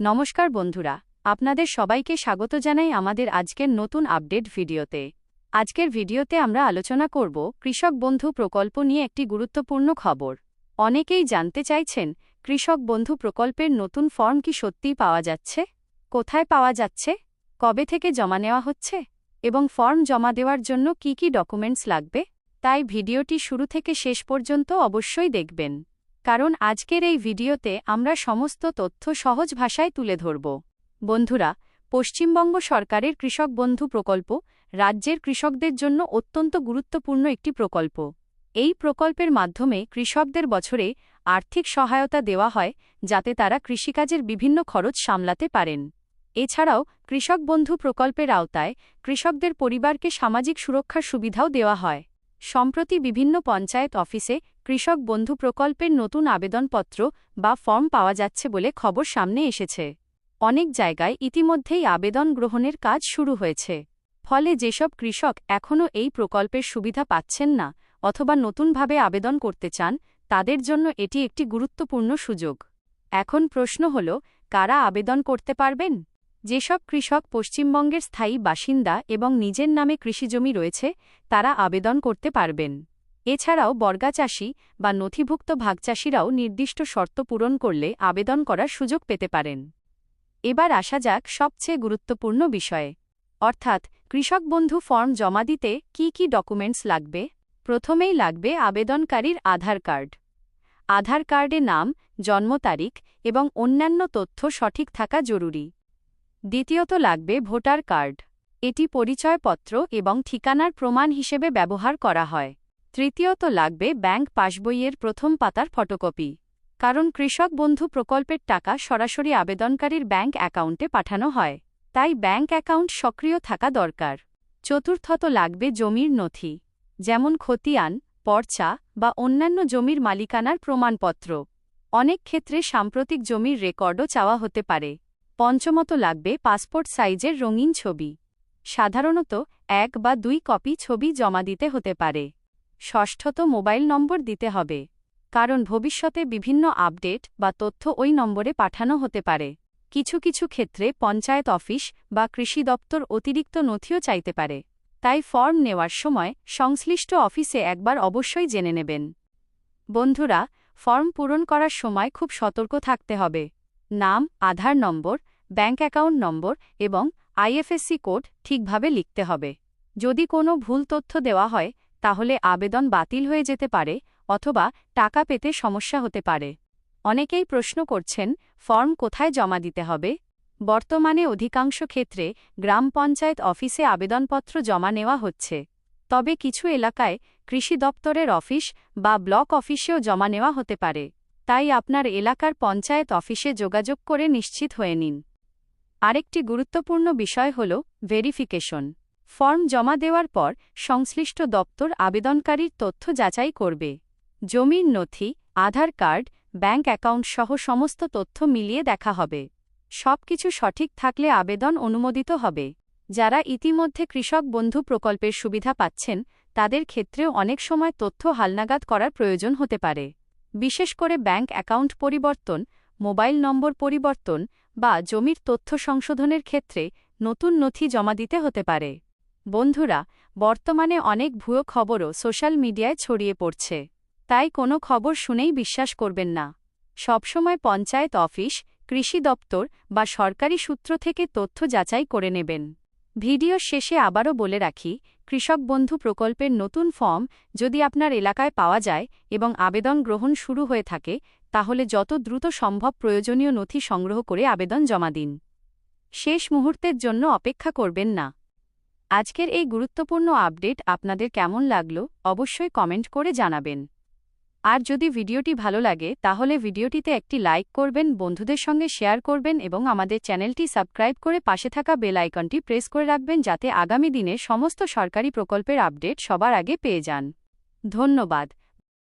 নমস্কার বন্ধুরা, আপনাদের সবাইকে স্বাগত জানাই আমাদের আজকের নতুন আপডেট ভিডিওতে। আজকের ভিডিওতে আমরা আলোচনা করব কৃষক বন্ধু প্রকল্প নিয়ে একটি গুরুত্বপূর্ণ খবর। অনেকেই জানতে চাইছেন, কৃষক বন্ধু প্রকল্পের নতুন ফর্ম কি সত্যিই পাওয়া যাচ্ছে? কোথায় পাওয়া যাচ্ছে? কবে থেকে জমা নেওয়া হচ্ছে? এবং ফর্ম জমা দেওয়ার জন্য কি কি ডকুমেন্টস লাগবে? তাই ভিডিওটি শুরু থেকে শেষ পর্যন্ত অবশ্যই দেখবেন, কারণ আজকের এই ভিডিওতে আমরা সমস্ত তথ্য সহজ ভাষায় তুলে ধরব। বন্ধুরা, পশ্চিমবঙ্গ সরকারের কৃষক বন্ধু প্রকল্প রাজ্যের কৃষকদের জন্য অত্যন্ত গুরুত্বপূর্ণ একটি প্রকল্প। এই প্রকল্পের মাধ্যমে কৃষকদের বছরে আর্থিক সহায়তা দেওয়া হয়, যাতে তারা কৃষিকাজের বিভিন্ন খরচ সামলাতে পারেন। এছাড়াও কৃষক বন্ধু প্রকল্পের আওতায় কৃষকদের পরিবারকে সামাজিক সুরক্ষার সুবিধাও দেওয়া হয়। সম্প্রতি বিভিন্ন পঞ্চায়েত অফিসে কৃষক বন্ধু প্রকল্পের নতুন আবেদনপত্র বা ফর্ম পাওয়া যাচ্ছে বলে খবর সামনে এসেছে। অনেক জায়গায় ইতিমধ্যেই আবেদন গ্রহণের কাজ শুরু হয়েছে। ফলে যেসব কৃষক এখনও এই প্রকল্পের সুবিধা পাচ্ছেন না অথবা নতুনভাবে আবেদন করতে চান, তাদের জন্য এটি একটি গুরুত্বপূর্ণ সুযোগ। এখন প্রশ্ন হল, কারা আবেদন করতে পারবেন? যেসব কৃষক পশ্চিমবঙ্গের স্থায়ী বাসিন্দা এবং নিজের নামে কৃষিজমি রয়েছে, তারা আবেদন করতে পারবেন। এছাড়াও বর্গাচাষী বা নথিভুক্ত ভাগচাষীরাও নির্দিষ্ট শর্ত পূরণ করলে আবেদন করার সুযোগ পেতে পারেন। এবার আসা যাক সবচেয়ে গুরুত্বপূর্ণ বিষয়ে, অর্থাৎ কৃষক বন্ধু ফর্ম জমা দিতে কি কি ডকুমেন্টস লাগবে। প্রথমেই লাগবে আবেদনকারীর আধার কার্ড। আধার কার্ডে নাম, জন্ম তারিখ এবং অন্যান্য তথ্য সঠিক থাকা জরুরি। দ্বিতীয়ত লাগবে ভোটার কার্ড। এটি পরিচয়পত্র এবং ঠিকানার প্রমাণ হিসেবে ব্যবহার করা হয়। তৃতীয়ত লাগবে ব্যাংক পাসবইয়ের প্রথম পাতার ফটোকপি, কারণ কৃষক বন্ধু প্রকল্পের টাকা সরাসরি আবেদনকারীর ব্যাংক অ্যাকাউন্টে পাঠানো হয়, তাই ব্যাংক অ্যাকাউন্ট সক্রিয় থাকা দরকার। চতুর্থত লাগবে জমির নথি, যেমন খতিয়ান, পর্চা বা অন্যান্য জমির মালিকানার প্রমাণপত্র। অনেক ক্ষেত্রে সাম্প্রতিক জমির রেকর্ডও চাওয়া হতে পারে। পঞ্চমত লাগবে পাসপোর্ট সাইজের রঙিন ছবি। সাধারণত 1 বা 2 কপি ছবি জমা দিতে হতে পারে। ষষ্ঠত মোবাইল নম্বর দিতে হবে, কারণ ভবিষ্যতে বিভিন্ন আপডেট বা তথ্য ওই নম্বরে পাঠানো হতে পারে। কিছু কিছু ক্ষেত্রে পঞ্চায়েত অফিস বা কৃষি দপ্তর অতিরিক্ত নথিও চাইতে পারে, তাই ফর্ম নেওয়ার সময় সংশ্লিষ্ট অফিসে একবার অবশ্যই জেনে নেবেন। বন্ধুরা, ফর্ম পূরণ করার সময় খুব সতর্ক থাকতে হবে। নাম, আধার নম্বর, ব্যাংক অ্যাকাউন্ট নম্বর এবং আইএফএসসি কোড ঠিকভাবে লিখতে হবে। যদি কোনো ভুল তথ্য দেওয়া হয়, তাহলে আবেদন বাতিল হয়ে যেতে পারে অথবা টাকা পেতে সমস্যা হতে পারে। অনেকেই প্রশ্ন করছেন, ফর্ম কোথায় জমা দিতে হবে? বর্তমানে অধিকাংশ ক্ষেত্রে গ্রাম পঞ্চায়েত অফিসে আবেদনপত্র জমা নেওয়া হচ্ছে, তবে কিছু এলাকায় কৃষি দপ্তরের অফিস বা ব্লক অফিসেও জমা নেওয়া হতে পারে। তাই আপনার এলাকার পঞ্চায়েত অফিসে যোগাযোগ করে নিশ্চিত হয়ে নিন। আরেকটি গুরুত্বপূর্ণ বিষয় হল ভেরিফিকেশন। ফর্ম জমা দেওয়ার পর সংশ্লিষ্ট দপ্তর আবেদনকারীর তথ্য যাচাই করবে। জমির নথি, আধার কার্ড, ব্যাংক অ্যাকাউন্ট সহ সমস্ত তথ্য মিলিয়ে দেখা হবে। সবকিছু সঠিক থাকলে আবেদন অনুমোদিত হবে। যারা ইতিমধ্যে কৃষক বন্ধু প্রকল্পের সুবিধা পাচ্ছেন, তাদের ক্ষেত্রেও অনেক সময় তথ্য হালনাগাদ করার প্রয়োজন হতে পারে। বিশেষ করে ব্যাংক অ্যাকাউন্ট পরিবর্তন, মোবাইল নম্বর পরিবর্তন বা জমির তথ্য সংশোধনের ক্ষেত্রে নতুন নথি জমা দিতে হতে পারে। বন্ধুরা, বর্তমানে অনেক ভুয়ো খবরও সোশ্যাল মিডিয়ায় ছড়িয়ে পড়ছে, তাই কোনো খবর শুনেই বিশ্বাস করবেন না। সবসময় পঞ্চায়েত অফিস, কৃষি দপ্তর বা সরকারি সূত্র থেকে তথ্য যাচাই করে নেবেন। ভিডিওর শেষে আবারও বলে রাখি, কৃষক বন্ধু প্রকল্পের নতুন ফর্ম যদি আপনার এলাকায় পাওয়া যায় এবং আবেদন গ্রহণ শুরু হয়ে থাকে, তাহলে যত দ্রুত সম্ভব প্রয়োজনীয় নথি সংগ্রহ করে আবেদন জমা দিন। শেষ মুহূর্তের জন্য অপেক্ষা করবেন না। আজকের এই গুরুত্বপূর্ণ আপডেট আপনাদের কেমন লাগলো অবশ্যই কমেন্ট করে জানাবেন। আর যদি ভিডিওটি ভালো লাগে তাহলে ভিডিওটিতে একটি লাইক করবেন, বন্ধুদের সঙ্গে শেয়ার করবেন এবং আমাদের চ্যানেলটি সাবস্ক্রাইব করে পাশে থাকা বেল আইকনটি প্রেস করে রাখবেন, যাতে আগামী দিনে সমস্ত সরকারি প্রকল্পের আপডেট সবার আগে পেয়ে যান। ধন্যবাদ।